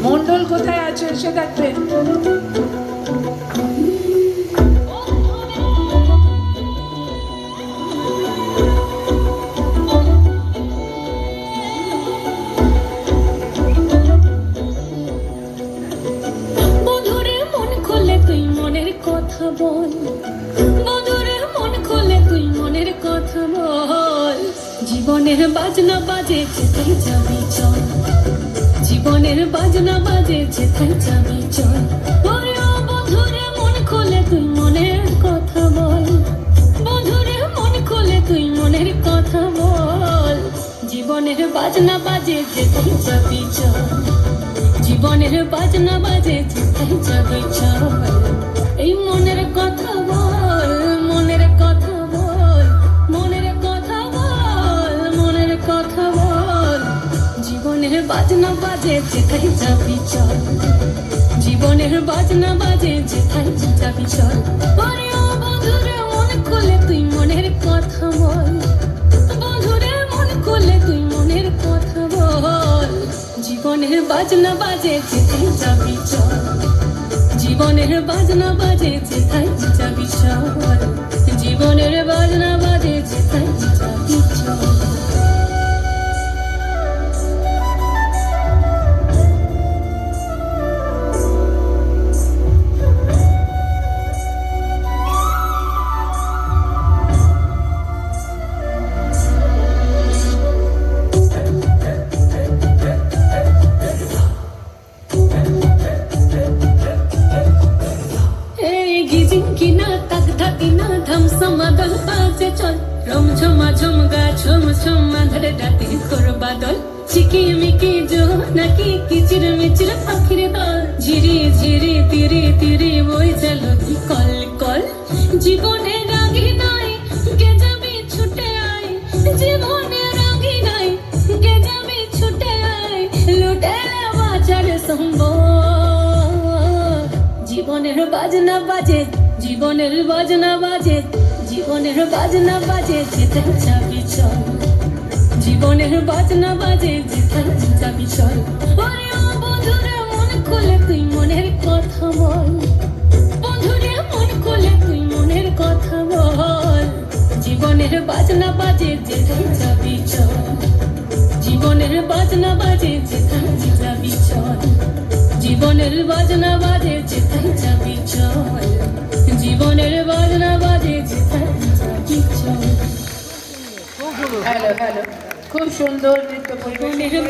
মন্ডল কোথায় আছে এসে থাকবে? বন্ধুরে মন খুলে তুই মনের কথা বল, বন্ধুরে মন খুলে তুই মনের কথা বল। জীবনের বাজনা বাজে যেথায় যাবি চল, জীবনের বাজনা বাজে যেথায় যাবি চল। ওরে ও বন্ধুরে মন খুলে তুই মনের কথা বল, বন্ধুরে মন খুলে তুই মনের কথা বল। জীবনের বাজনা বাজে যেথায় যাবি চল, জীবনের বাজনা বাজে যেথায় যাবি চল। এই মনের কথা বল, মনের কথা বল, মনের কথা বল, মনের কথা বল। জীবনের বাজনা বাজে যেথায় যাবি চল, জীবনের বাজনা বাজে যেথায় যাবি চল। ওরে ও বন্ধুরে মন খুলে তুই মনের কথা বল, বন্ধুরে মন খুলে তুই মনের কথা বল। জীবনের বাজনা বাজে যেথায় যাবি চল, জীবনের বাজনা বাজে যেথায় যাবি চল, জীবনের বাজনা বাজে যেথায় যাবি চল। কিনা তাক ধাকিনা ধাম সমাদল বাজে চল, রম ঝমা ঝমগা ঝম ঝম ধরে রাতে তোর বাদল। চিকি মিকি জো নাকি কিচির মিচির পাখির দল, ঝিরি ঝিরি তিরি তিরি বই চল কল কল। জীবনে রাগি নাই কে যাবি ছুটে আয়, জীবনে রাগি নাই কে যাবি ছুটে আয়। লুটে বাজার সম্ভব, জীবনের বাজনা বাজে, জীবনের বাজনা বাজে, জীবনের বাজনা বাজে যেথায় যাবি চল, জীবনের বাজনা বাজে যেথায় যাবি চল। ওরে ও বন্ধুরে মন খুলে তুই মনের কথা বল, বন্ধুরে মন খুলে তুই মনের কথা বল। জীবনের বাজনা বাজে যেথায় যাবি চল, জীবনের বাজনা বাজে যেথায় যাবি চল, জীবনের বাজনা বাজে যেথায় যাবি চল, জীবনের বাজনা বাজে যেথায় যাবি চল। হ্যালো হ্যালো, খুব সুন্দর নৃত্য পরিবেশন।